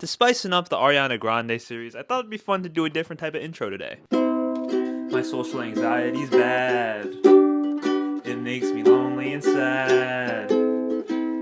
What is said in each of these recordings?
To spicing up the Ariana Grande series, I thought it'd be fun to do a different type of intro today. My social anxiety's bad. It makes me lonely and sad.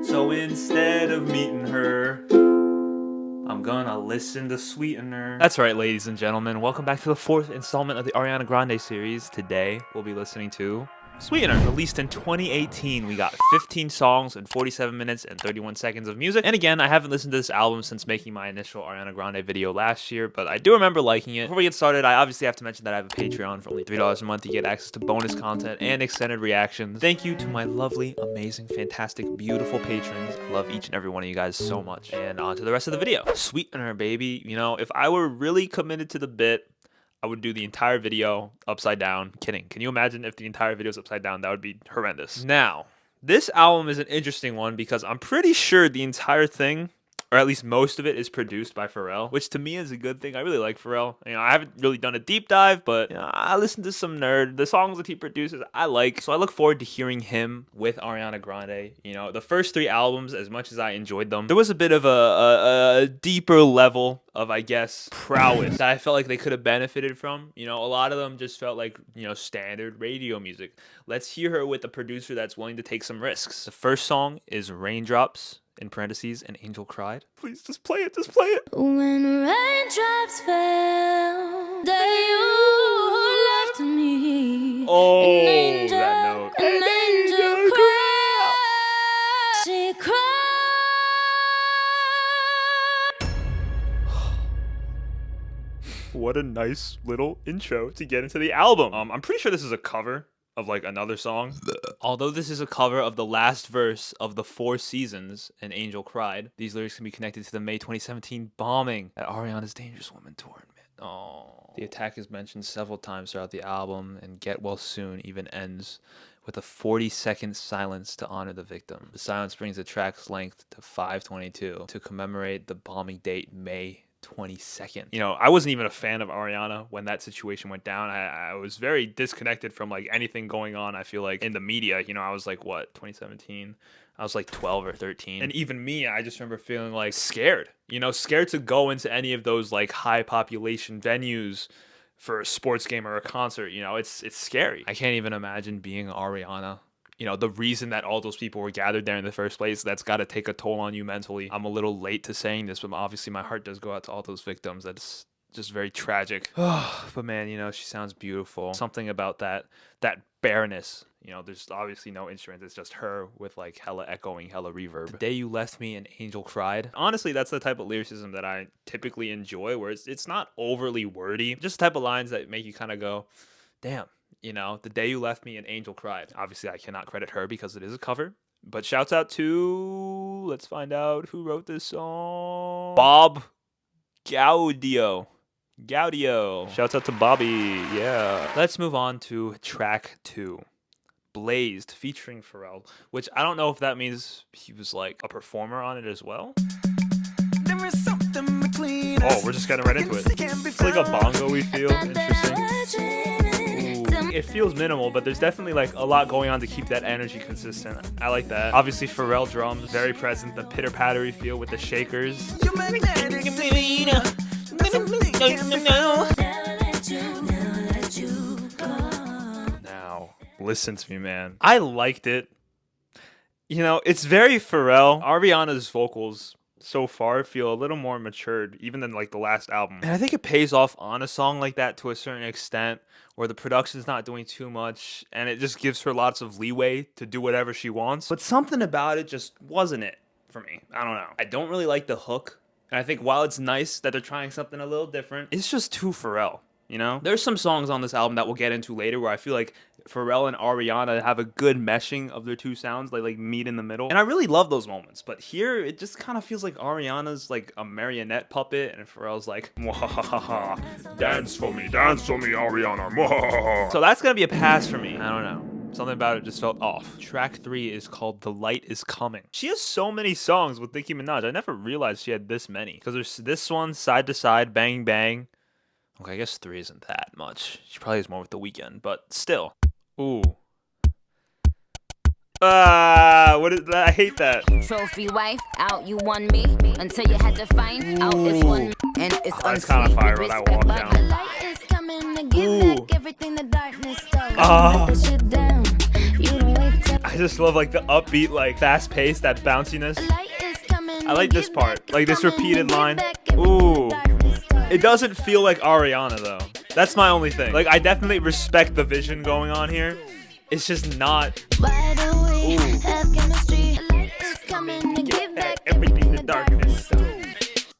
So instead of meeting her, I'm gonna listen to Sweetener. That's right, ladies and gentlemen. Welcome back to the fourth installment of the Ariana Grande series. Today, we'll be listening to Sweetener. Released in 2018, we got 15 songs and 47 minutes and 31 seconds of music. And again, I haven't listened to this album since making my initial Ariana Grande video last year, but I do remember liking it. Before we get started, I obviously have to mention that I have a Patreon for only $3 a month. You get access to bonus content and extended reactions. Thank you to my lovely, amazing, fantastic, beautiful patrons. I love each and every one of you guys so much. And on to the rest of the video. Sweetener, baby. You know, if I were really committed to the bit, I would do the entire video upside down. Kidding. Can you imagine if the entire video is upside down? That would be horrendous. Now, this album is an interesting one because I'm pretty sure the entire thing, or at least most of it, is produced by Pharrell, which to me is a good thing. I really like Pharrell. You know, I haven't really done a deep dive, but you know, I listen to some nerd. The songs that he produces, I like. So I look forward to hearing him with Ariana Grande. You know, the first three albums, as much as I enjoyed them, there was a bit of a deeper level of, I guess, prowess that I felt like they could have benefited from. You know, a lot of them just felt like, you know, standard radio music. Let's hear her with a producer that's willing to take some risks. The first song is Raindrops, in parentheses, An Angel Cried. Please, just play it, just play it. When raindrops fell, they left me. Oh, An angel, that note. an angel cried. She cried. What a nice little intro to get into the album. I'm pretty sure this is a cover of like another song. Although this is a cover of the last verse of the Four Seasons, An Angel Cried, these lyrics can be connected to the May 2017 bombing at Ariana's Dangerous Woman tour. Oh. The attack is mentioned several times throughout the album, and Get Well Soon even ends with a 40-second silence to honor the victim. The silence brings the track's length to 5:22 to commemorate the bombing date May 22nd. You know, I wasn't even a fan of Ariana when that situation went down. I was very disconnected from like anything going on, I feel like, in the media. You know, I was like, what, 2017? I was like 12 or 13. And even me, I just remember feeling like scared, you know, scared to go into any of those like high population venues for a sports game or a concert. You know, it's scary. I can't even imagine being Ariana. You know, the reason that all those people were gathered there in the first place, that's got to take a toll on you mentally. I'm a little late to saying this, but obviously my heart does go out to all those victims. That's just very tragic. But man, you know, she sounds beautiful. Something about that bareness. You know, there's obviously no instruments. It's just her with like hella echoing, hella reverb. The day you left me, an angel cried. Honestly, that's the type of lyricism that I typically enjoy, where it's not overly wordy. Just the type of lines that make you kind of go, damn. You know, the day you left me, an angel cried. Obviously, I cannot credit her because it is a cover. But shouts out to, let's find out who wrote this song. Bob Gaudio. Shouts out to Bobby. Yeah. Let's move on to track 2. Blazed, featuring Pharrell, which I don't know if that means he was like a performer on it as well. Oh, we're just getting right into it. It's like a bongo we feel. Interesting. It feels minimal, but there's definitely like a lot going on to keep that energy consistent. I like that. Obviously, Pharrell drums, very present. The pitter-pattery feel with the shakers. Now, listen to me, man. I liked it. You know, it's very Pharrell. Ariana's vocals so far feel a little more matured, even than like the last album. And I think it pays off on a song like that to a certain extent, where the production's not doing too much, and it just gives her lots of leeway to do whatever she wants. But something about it just wasn't it for me. I don't know. I don't really like the hook. And I think while it's nice that they're trying something a little different, it's just too Pharrell. You know, there's some songs on this album that we'll get into later where I feel like Pharrell and Ariana have a good meshing of their two sounds. They like meet in the middle, and I really love those moments. But here, it just kind of feels like Ariana's like a marionette puppet, and Pharrell's like, "Mwahaha, dance for me, Ariana." Mwahaha. So that's gonna be a pass for me. I don't know. Something about it just felt off. Track 3 is called The Light Is Coming. She has so many songs with Nicki Minaj. I never realized she had this many. Because there's this one, Side to Side, Bang Bang. Okay, I guess 3 isn't that much. She probably has more with The Weeknd, but still. Ooh. What is that? I hate that. Trophy wife, out you won me until you had to find out it's one and it's That's kind of fire when I walk down. The light is coming to give Ooh. back everything the darkness stole. Ah. Let the shit down. You don't wait till I just love like the upbeat, like fast pace, that bounciness. the light is coming. I like this part, like this repeated line. Ooh. It doesn't feel like Ariana though. That's my only thing. Like I definitely respect the vision going on here. It's just not. Why do we Ooh. have chemistry? The light is coming to give back everything the darkness stole.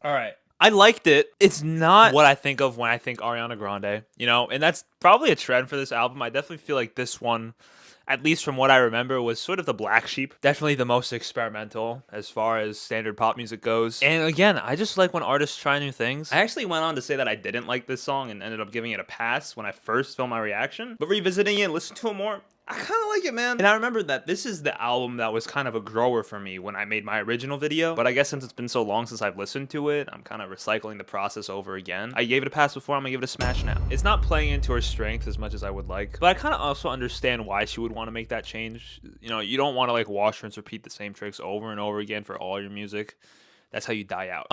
All right. I liked it. It's not what I think of when I think Ariana Grande, you know, and that's probably a trend for this album. I definitely feel like this one, at least from what I remember, was sort of the black sheep. Definitely the most experimental as far as standard pop music goes. And again, I just like when artists try new things. I actually went on to say that I didn't like this song and ended up giving it a pass when I first filmed my reaction. But revisiting it and listening to it more, I kind of like it, man. And I remember that this is the album that was kind of a grower for me when I made my original video. But I guess since it's been so long since I've listened to it, I'm kind of recycling the process over again. I gave it a pass before, I'm gonna give it a smash now. It's not playing into her strength as much as I would like. But I kind of also understand why she would want to make that change. You know, you don't want to like wash, rinse, repeat the same tricks over and over again for all your music. That's how you die out.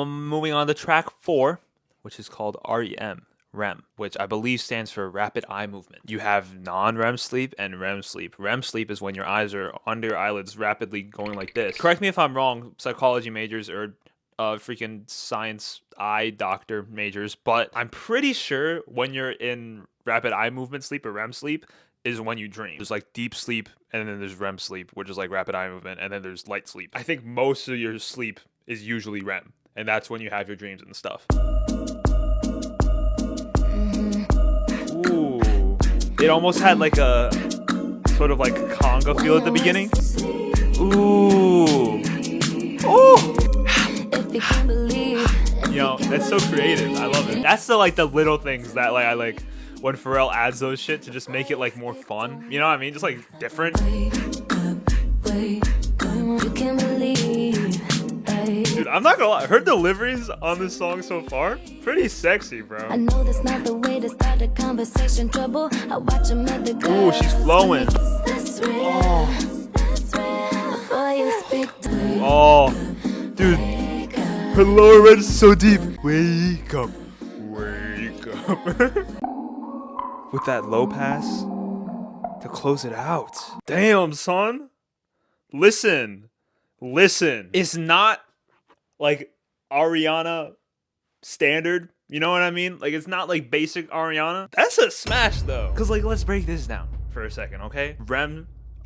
Moving on to track 4, which is called R.E.M. REM, which I believe stands for rapid eye movement. You have non-REM sleep and REM sleep. REM sleep is when your eyes are under your eyelids rapidly going like this. Correct me if I'm wrong, psychology majors or freaking science eye doctor majors, but I'm pretty sure when you're in rapid eye movement sleep or REM sleep is when you dream. There's like deep sleep and then there's REM sleep, which is like rapid eye movement, and then there's light sleep. I think most of your sleep is usually REM, and that's when you have your dreams and stuff. Ooh. It almost had like a sort of like conga feel at the beginning. Ooh. Ooh. You know, that's so creative. I love it. That's the like the little things that like I like when Pharrell adds those shit to just make it like more fun. You know what I mean? Just like different. Dude, I'm not gonna lie. Her deliveries on this song so far, pretty sexy, bro. I know that's not the way to start a conversation. Trouble. I watch him at the Ooh, she's flowing. Oh, dude, her lower red is so deep. Wake up, wake up. With that low pass to close it out. Damn, son. Listen. It's not like Ariana standard. You know what I mean? Like, it's not like basic Ariana. That's a smash, though. Because, like, let's break this down for a second, okay?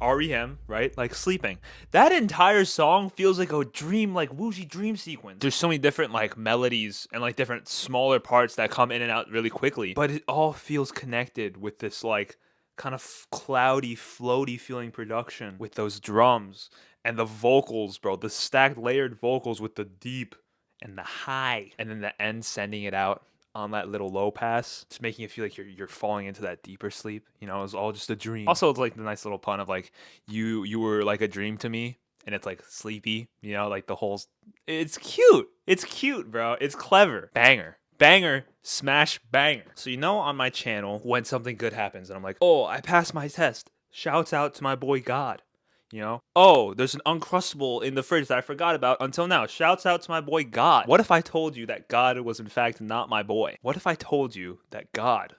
R.E.M., right? Like, sleeping. That entire song feels like a dream, like, woozy dream sequence. There's so many different, like, melodies and, like, different smaller parts that come in and out really quickly. But it all feels connected with this, like, kind of cloudy, floaty feeling production with those drums and the vocals, bro. The stacked, layered vocals with the deep and the high. And then the end sending it out on that little low pass. It's making it feel like you're falling into that deeper sleep. You know, it was all just a dream. Also, it's like the nice little pun of like, you were like a dream to me. And it's like sleepy, you know, like the whole... It's cute. It's cute, bro. It's clever. Banger, smash, banger. So, you know, on my channel, when something good happens and I'm like, oh, I passed my test. Shouts out to my boy God. You know, oh, there's an Uncrustable in the fridge that I forgot about until now. Shouts out to my boy God. What if I told you that God was in fact not my boy? What if I told you that God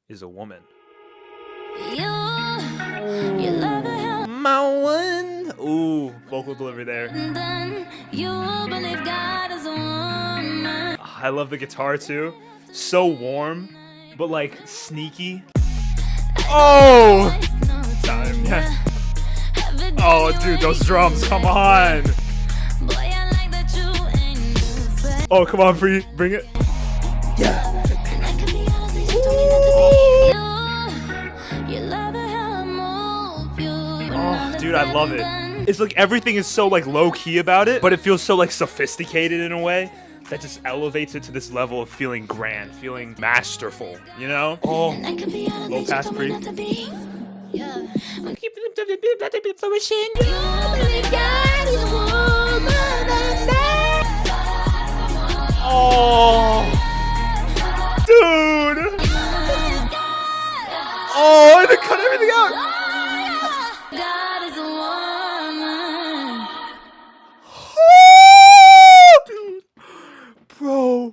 is a woman? You love her. My one. Ooh, vocal delivery there. You believe God is a woman. I love the guitar too. So warm, but like sneaky. Oh, time. Yeah. Oh, dude, those drums, come on. Oh, come on, Bree, bring it. Yeah. Oh, dude, I love it. It's like everything is so like low key about it, but it feels so like sophisticated in a way that just elevates it to this level of feeling grand, feeling masterful, you know? Oh, low pass Bree. Yeah. Oh, dude. Oh, and it cut everything out.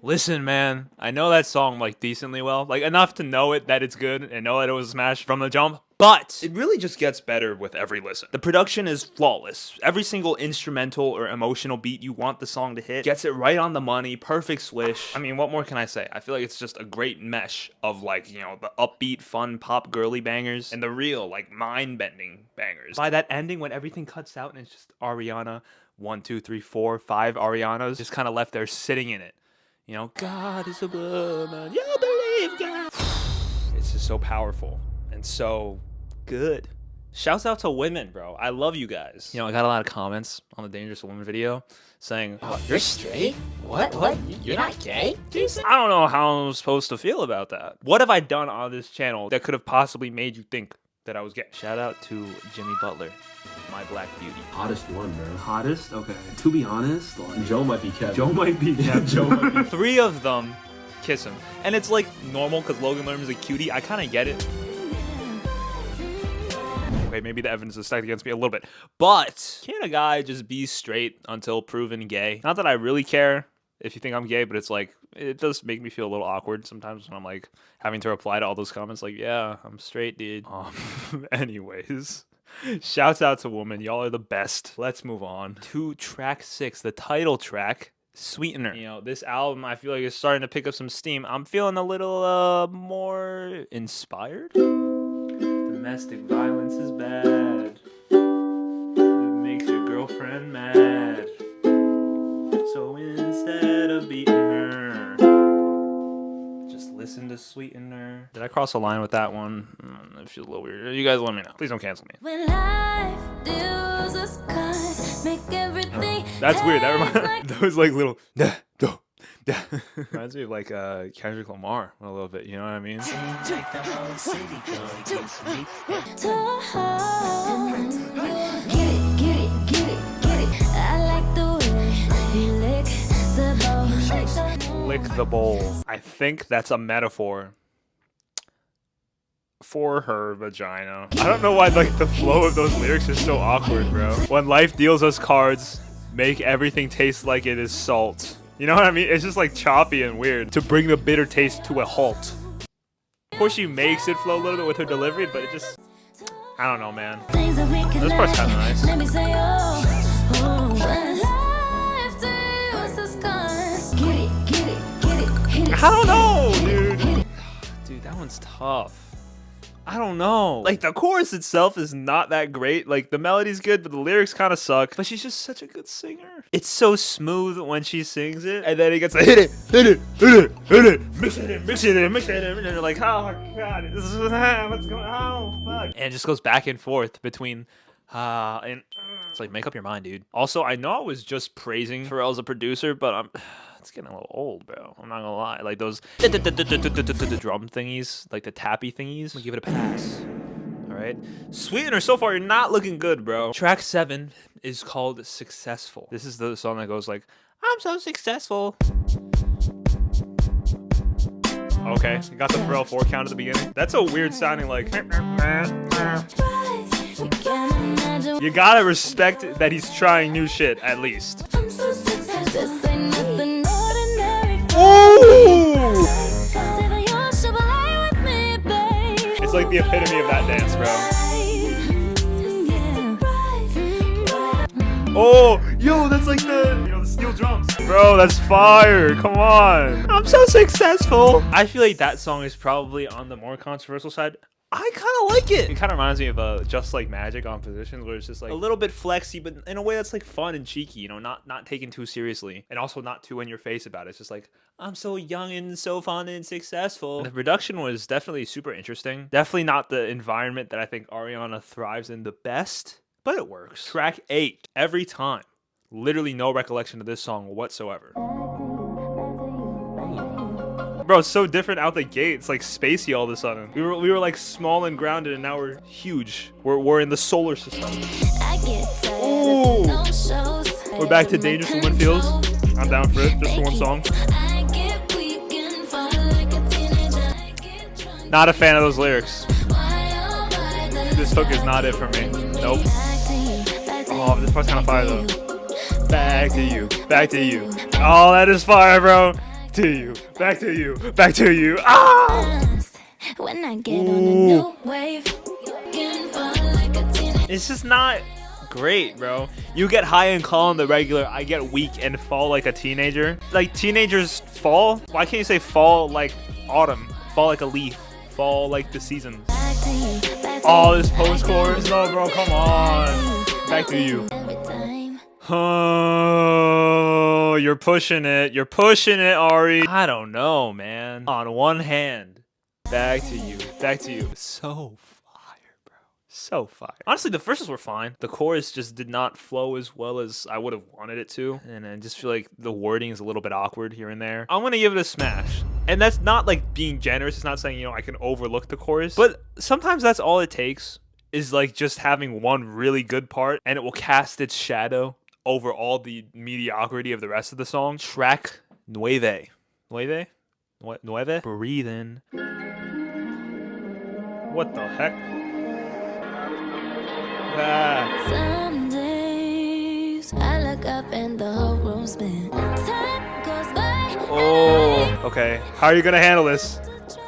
Listen, man, I know that song like decently well, like enough to know it that it's good and know that it was a smash from the jump. But it really just gets better with every listen. The production is flawless. Every single instrumental or emotional beat you want the song to hit gets it right on the money, perfect swish. I mean, what more can I say? I feel like it's just a great mesh of like, you know, the upbeat, fun, pop girly bangers and the real, like, mind-bending bangers. By that ending when everything cuts out and it's just Ariana, 1, 2, 3, 4, 5 Arianas just kind of left there sitting in it. You know, God is a woman, you believe God. It's just so powerful and so good. Shouts out to women, bro. I love you guys. You know, I got a lot of comments on the Dangerous Woman video saying, Oh, you're straight? What? You're not gay? Jason? I don't know how I'm supposed to feel about that. What have I done on this channel that could have possibly made you think that I was gay? Shout out to Jimmy Butler, my black beauty. Hottest one, bro. Hottest? Okay. To be honest, like, Joe might be Kevin. Joe might be Kevin. 3 of them kiss him. And it's like normal because Logan Lerman is a cutie. I kind of get it. Okay, maybe the evidence is stacked against me a little bit. But can a guy just be straight until proven gay? Not that I really care if you think I'm gay, but it's like, it does make me feel a little awkward sometimes when I'm like having to reply to all those comments like, yeah, I'm straight, dude. Anyways, shouts out to women. Y'all are the best. Let's move on to track 6, the title track, Sweetener. You know, this album I feel like is starting to pick up some steam. I'm feeling a little more inspired. Domestic violence is bad. It makes your girlfriend mad. So instead of beating her, just listen to Sweetener. Did I cross a line with that one? It feels a little weird. You guys let me know. Please don't cancel me. When life deals us cards, make everything. That's weird. That reminds that was like little reminds me of like Kendrick Lamar a little bit, you know what I mean? I like the way you lick the bowl. Lick the bowl. I think that's a metaphor for her vagina. I don't know why like the flow of those lyrics is so awkward, bro. When life deals us cards, make everything taste like it is salt. You know what I mean? It's just like choppy and weird to bring the bitter taste to a halt. Of course she makes it flow a little bit with her delivery, but it just, I don't know, man. This part's kind of nice. Let me say, oh, when life deals us cards, get it. I don't know, dude. Dude, that one's tough. I don't know. Like, the chorus itself is not that great. Like, the melody's good, but the lyrics kind of suck. But she's just such a good singer. It's so smooth when she sings it. And then it gets like, hit it, missing it. And you're like, oh, God, this is what's going on? Oh, fuck. And it just goes back and forth between, and it's like, make up your mind, dude. Also, I know I was just praising Pharrell as a producer, but it's getting a little old, bro. I'm not gonna lie. Like those drum thingies, like the tappy thingies. I'm gonna give it a pass. All right. Sweetener, so far you're not looking good, bro. Track 7 is called Successful. This is the song that goes like, I'm so successful. Okay, you got the Pharrell 4 count at the beginning. That's a weird sounding like. You gotta respect that he's trying new shit, at least. Ooh! It's like the epitome of that dance, bro. Oh, yo, that's like the steel drums. Bro, that's fire. Come on. I'm so successful. I feel like that song is probably on the more controversial side. I kind of like it. It kind of reminds me of Just Like Magic on Positions, where it's just like a little bit flexy, but in a way that's like fun and cheeky, you know, not taken too seriously, and also not too in your face about it. It's just like, I'm so young and so fun and successful. And the production was definitely super interesting. Definitely not the environment that I think Ariana thrives in the best, but it works. Track 8, Every Time. Literally no recollection of this song whatsoever. Bro, it's so different out the gate. It's like spacey all of a sudden. We were like small and grounded, and now we're huge. We're in the solar system. Ooh. We're back to Dangerous Woman feels. I'm down for it. Just for one song. Not a fan of those lyrics. This hook is not it for me. Nope. Oh, this part's kind of fire though. Back to you. Back to you. Oh, that is fire, bro. Back to you. Back to you. Back to you. Ah! When I get on a new wave, getting fun like a teenager. It's just not great, bro. You get high and calm the regular. I get weak and fall like a teenager. Like teenagers fall. Why can't you say fall like autumn? Fall like a leaf. Fall like the seasons. Back to you, back to Oh, you, this back post to chorus, you, no, bro, come on. Back to you. every time. Oh, you're pushing it. You're pushing it, Ari. I don't know, man. On one hand, back to you. Back to you. So fire, bro. So fire. Honestly, the verses were fine. The chorus just did not flow as well as I would have wanted it to. And I just feel like the wording is a little bit awkward here and there. I'm going to give it a smash. And that's not like being generous. It's not saying, you know, I can overlook the chorus. But sometimes that's all it takes is like just having one really good part and it will cast its shadow over all the mediocrity of the rest of the song. Track nueve. Nueve? Nueve? Breathin. What the heck? Ah. Some days I look up and the whole room's been. Time goes by. Oh, okay. How are you gonna handle this?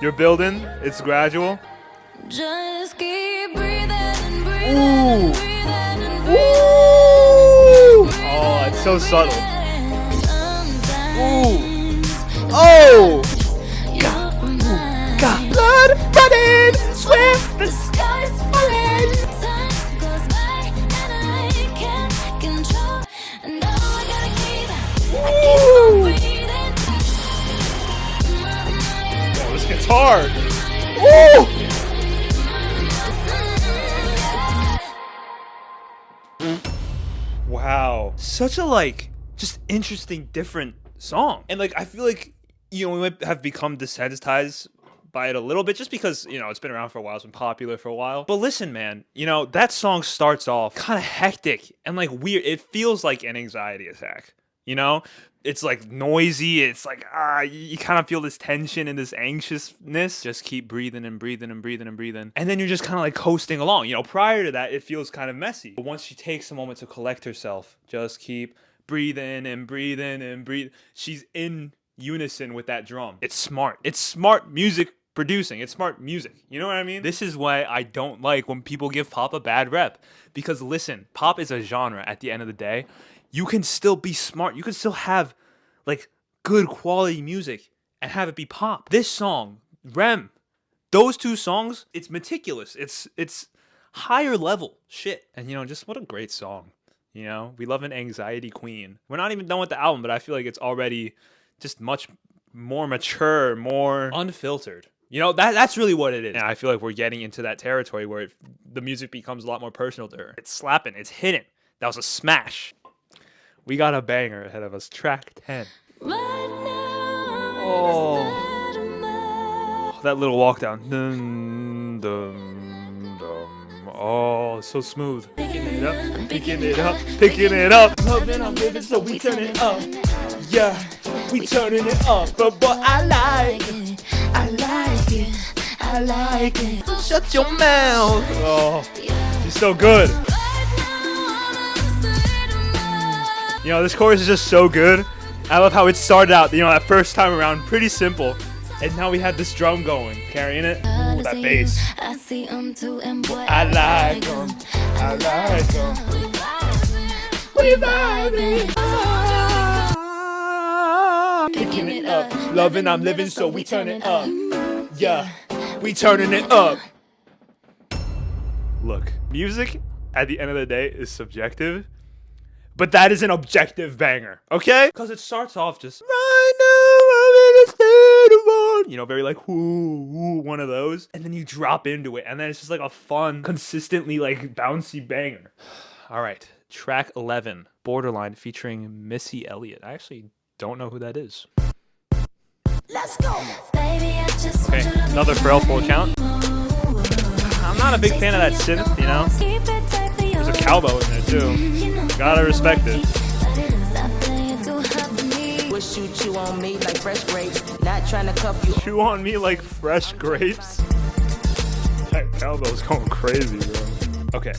You're building. It's gradual. Just keep breathing and breathing Ooh. and breathing and breathing. Ooh. Oh, it's so subtle. Sometimes Oh. you're mine. Got blood running. Swear. The sky's falling. Time goes by and I can't control. And all I gotta keep on breathing. Oh, this guitar. Woo. Wow. Such a like just interesting different song. And like I feel like you know we might have become desensitized by it a little bit just because, you know, it's been around for a while, it's been popular for a while. But listen, man, you know, that song starts off kind of hectic and like weird. It feels like an anxiety attack, you know? It's like noisy. It's like, you kind of feel this tension and this anxiousness. Just keep breathing and breathing and breathing and breathing. And then you're just kind of like coasting along. You know, prior to that, it feels kind of messy. But once she takes a moment to collect herself, just keep breathing and breathing and breathe. She's in unison with that drum. It's smart. It's smart music producing. It's smart music. You know what I mean? This is why I don't like when people give pop a bad rep. Because listen, pop is a genre at the end of the day. You can still be smart. You can still have like good quality music and have it be pop. This song, R.E.M, those two songs, it's meticulous. It's higher level shit. And you know, just what a great song. You know, we love an anxiety queen. We're not even done with the album, but I feel like it's already just much more mature, more unfiltered. You know, that's really what it is. And I feel like we're getting into that territory where the music becomes a lot more personal to her. It's slapping. It's hitting. That was a smash. We got a banger ahead of us. Track 10. Right now, Oh, that little walk down. Dun, dun, dun. Oh, it's so smooth. Picking it up, picking it up, picking it up. Loving, I'm living, so we turn it up. Yeah, we turning it up. But what I like it. I like it. So shut your mouth. Oh, she's so good. You know, this chorus is just so good. I love how it started out, you know, that first time around, pretty simple. And now we have this drum going, carrying it. Ooh, that bass. I see 'em too, and boy, I like 'em. I like 'em. We vibing. Picking it up. Loving, I'm living, so we turn it up. Yeah, we turning it up. Look, music at the end of the day is subjective. But that is an objective banger, okay? Because it starts off just, right now I'm in a state of mind. You know, very like, whoo, one of those. And then you drop into it. And then it's just like a fun, consistently like bouncy banger. All right, track 11, Borderline featuring Missy Elliott. I actually don't know who that is. Let's go. Baby, I just Okay, another Pharrell full account. I'm not a big fan of that synth, you know? There's a cowbell in there too. Gotta respect it. Wish you chew on me like fresh grapes. Not trying to cuff you. Chew on me like fresh grapes. That cowbell's going crazy, bro. Okay.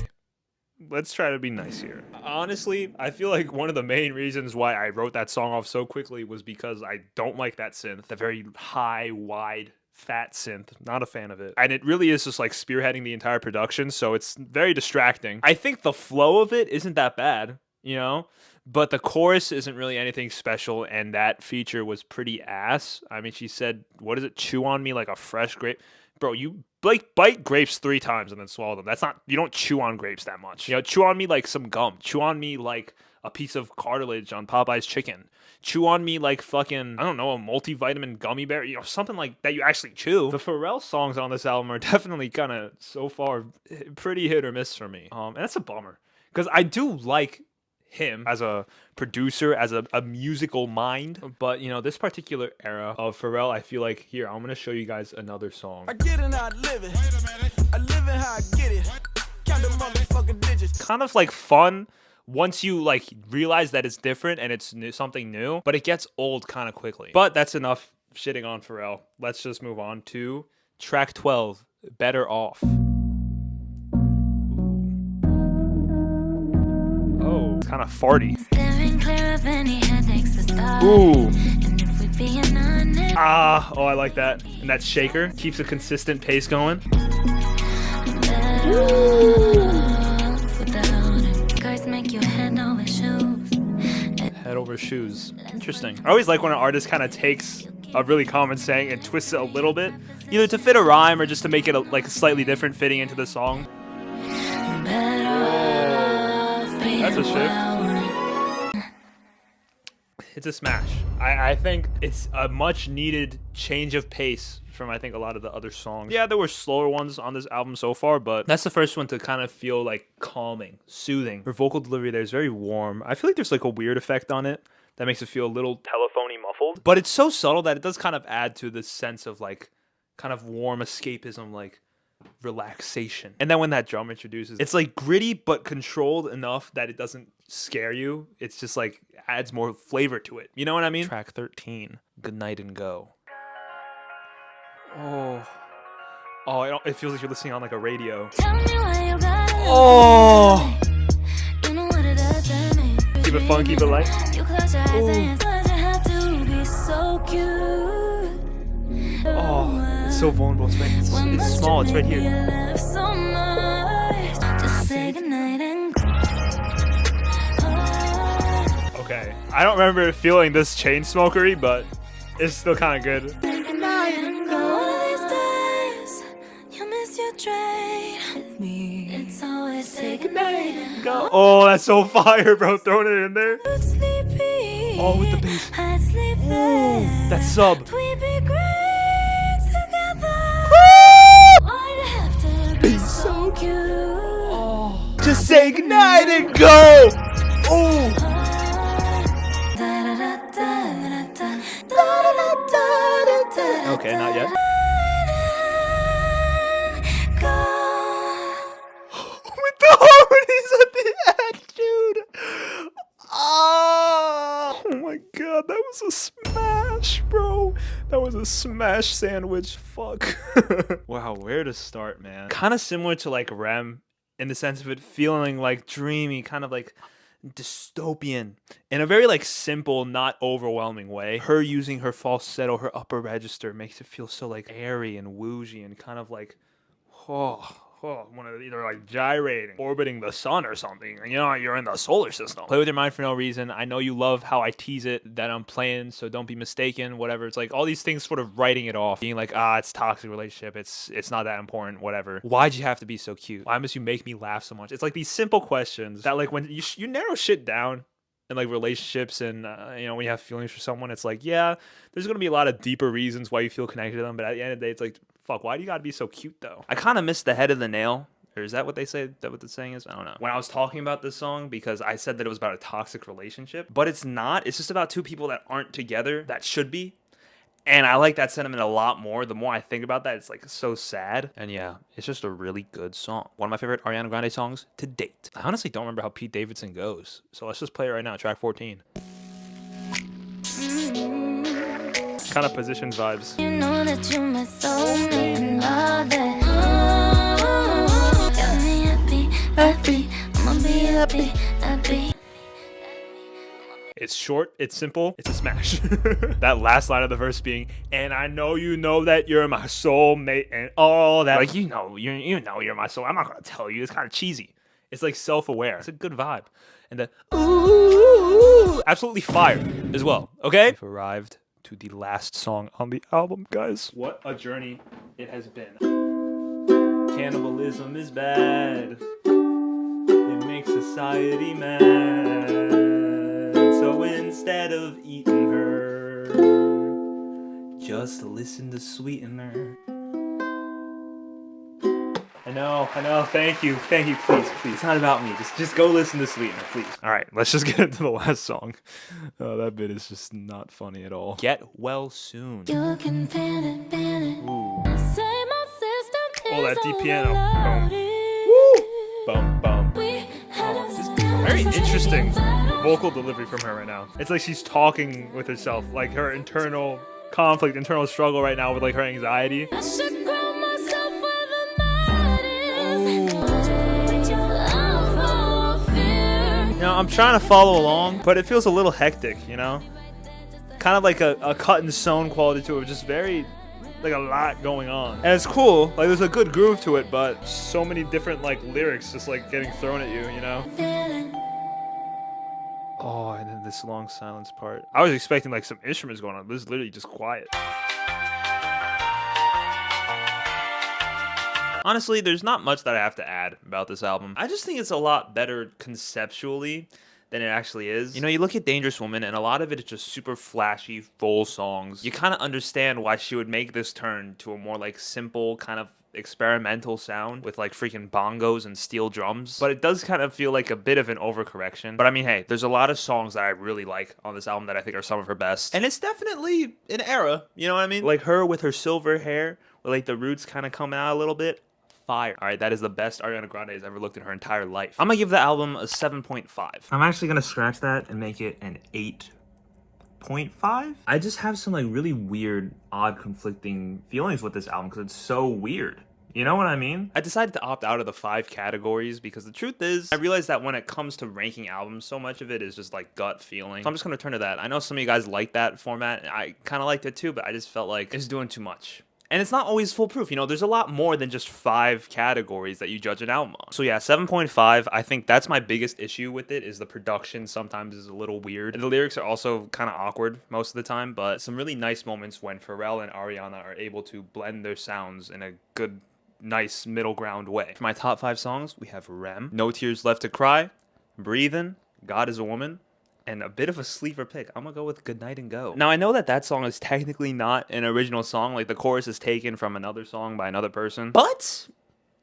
let's try to be nice here. Honestly, I feel like one of the main reasons why I wrote that song off so quickly was because I don't like that synth, the very high, wide, fat synth. Not a fan of it. And it really is just like spearheading the entire production, so it's very distracting. I think the flow of it isn't that bad, you know? But the chorus isn't really anything special, and that feature was pretty ass. I mean, she said, what is it? Chew on me like a fresh grape. Bro, you like bite grapes 3 times and then swallow them. That's not, you don't chew on grapes that much. You know, chew on me like some gum. Chew on me like a piece of cartilage on Popeye's chicken. Chew on me like fucking, I don't know, a multivitamin gummy bear, you know, something like that you actually chew. The Pharrell songs on this album are definitely kind of, so far, pretty hit or miss for me. And that's a bummer. Because I do like him as a producer, as a musical mind, but you know, this particular era of Pharrell, I feel like, here, I'm gonna show you guys another song. I get it, I live it. I live it how I get it. Count the motherfucking digits. Kind of like fun once you like realize that it's different and it's something new, but it gets old kind of quickly. But that's enough shitting on Pharrell. Let's just move on to track 12, Better Off. Oh, kind of farty. Ooh. Ah, oh, I like that. And that shaker keeps a consistent pace going. Head over shoes. Interesting. I always like when an artist kind of takes a really common saying and twists it a little bit, either to fit a rhyme or just to make it like slightly different fitting into the song. That's a shift. It's a smash. I think it's a much needed change of pace from, I think, a lot of the other songs. Yeah, there were slower ones on this album so far, but that's the first one to kind of feel like calming, soothing. Her vocal delivery there is very warm. I feel like there's like a weird effect on it that makes it feel a little telephony muffled, but it's so subtle that it does kind of add to this sense of like kind of warm escapism, like relaxation. And then when that drum introduces, it's like gritty but controlled enough that it doesn't scare you. It's just like adds more flavor to it. You know what I mean? Track 13, Goodnight and Go. Oh, it feels like you're listening on like a radio. Oh, keep it fun, keep it light. Oh, it's so vulnerable. It's small. It's right here. Okay, I don't remember feeling this chain smokery, but it's still kind of good. Go. Oh, that's so fire, bro. Throwing it in there. Oh, with the bass. Ooh, that sub. Be so cute. Oh, just say goodnight and go. Oh. Okay, not yet. With the harmonies at the end, dude. Oh my god, that was a smash, bro. That was a smash sandwich. Fuck. Wow, where to start, man? Kind of similar to like R.E.M. in the sense of it feeling like dreamy, kind of like dystopian in a very like simple, not overwhelming way. Her using her falsetto, her upper register makes it feel so like airy and woozy and kind of like one of either like gyrating, orbiting the sun or something. You know, you're in the solar system. Play with your mind for no reason. I know you love how I tease it that I'm playing, so don't be mistaken. Whatever. It's like all these things sort of writing it off, being like, it's toxic relationship. It's not that important. Whatever. Why'd you have to be so cute? Why must you make me laugh so much? It's like these simple questions that like when you narrow shit down in like relationships and you know, when you have feelings for someone, it's like, yeah, there's gonna be a lot of deeper reasons why you feel connected to them, but at the end of the day, it's like, fuck, why do you gotta be so cute though? I kind of missed the head of the nail. Or is that what they say? Is that what the saying is? I don't know. When I was talking about this song, because I said that it was about a toxic relationship, but it's not. It's just about two people that aren't together that should be. And I like that sentiment a lot more. The more I think about that, it's like so sad. And yeah, it's just a really good song. One of my favorite Ariana Grande songs to date. I honestly don't remember how Pete Davidson goes. So let's just play it right now, track 14. Kind of positions vibes. You know that you're my soulmate and all that. Got me happy. I'm It's short, it's simple, it's a smash. That last line of the verse being, and I know you know that you're my soulmate and all that. Like, you know you're my soul. I'm not gonna tell you. It's kind of cheesy. It's like self-aware. It's a good vibe. And the ooh, absolutely fire as well. Okay? We've arrived to the last song on the album, guys. What a journey it has been. Cannibalism is bad. It makes society mad. So instead of eating her, just listen to Sweetener. I know, thank you, please. It's not about me, just go listen to Sweetener, please. Alright, let's just get into the last song. Oh, that bit is just not funny at all. Get well soon. You can ban it. Ooh. Say my system Oh, that is deep piano. overloaded. Bum, bum. We had a Very interesting vocal delivery from her right now. It's like she's talking with herself, like her internal conflict, internal struggle right now with like her anxiety. I should grow myself where the night is. I'm full of fear. You know, I'm trying to follow along, but it feels a little hectic, you know? Kind of like a cut and sewn quality to it, just very, like a lot going on. And it's cool, like there's a good groove to it, but so many different like lyrics just like getting thrown at you, you know? Oh, and then this long silence part. I was expecting like some instruments going on, but this is literally just quiet. Honestly, there's not much that I have to add about this album. I just think it's a lot better conceptually than it actually is. You know, you look at Dangerous Woman, and a lot of it is just super flashy, full songs. You kind of understand why she would make this turn to a more like simple kind of experimental sound with like freaking bongos and steel drums, but it does kind of feel like a bit of an overcorrection. But I mean, hey, there's a lot of songs that I really like on this album that I think are some of her best, and it's definitely an era, you know what I mean? Like her with her silver hair with like the roots kind of coming out a little bit. Fire. All right, that is the best Ariana Grande has ever looked in her entire life. I'm gonna give the album a 7.5. I'm actually gonna scratch that and make it an 8.5. I just have some like really weird, odd, conflicting feelings with this album because it's so weird. You know what I mean? I decided to opt out of the 5 categories because the truth is, I realized that when it comes to ranking albums, so much of it is just like gut feeling. So I'm just gonna turn to that. I know some of you guys like that format. I kind of liked it too, but I just felt like it's doing too much. And it's not always foolproof, you know, there's a lot more than just 5 categories that you judge an album on. So yeah, 7.5, I think that's my biggest issue with it, is the production sometimes is a little weird. And the lyrics are also kind of awkward most of the time, but some really nice moments when Pharrell and Ariana are able to blend their sounds in a good, nice middle ground way. For my top 5 songs, we have R.E.M, No Tears Left to Cry, Breathin, God is a Woman, and a bit of a sleeper pick. I'm gonna go with Goodnight and Go. Now, I know that that song is technically not an original song. Like, the chorus is taken from another song by another person. But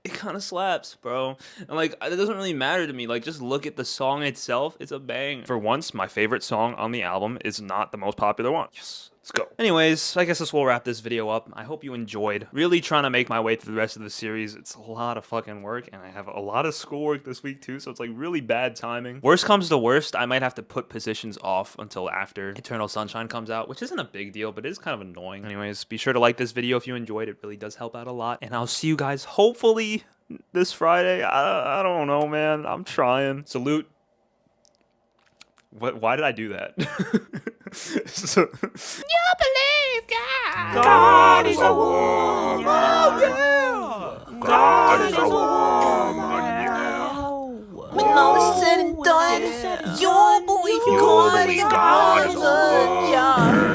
it kind of slaps, bro. And, like, it doesn't really matter to me. Like, just look at the song itself. It's a bang. For once, my favorite song on the album is not the most popular one. Yes. Let's go. Anyways, I guess this will wrap this video up. I hope you enjoyed. Really trying to make my way through the rest of the series. It's a lot of fucking work, and I have a lot of schoolwork this week too, so it's like really bad timing. Worst comes to worst, I might have to put positions off until after Eternal Sunshine comes out, which isn't a big deal, but it is kind of annoying. Anyways, be sure to like this video if you enjoyed. It really does help out a lot, and I'll see you guys hopefully this Friday. I don't know, man. I'm trying. Salute. What? Why did I do that? So, You believe God. God is a woman. Oh, yeah. God is a woman. When all is said and done, your belief in God is a woman.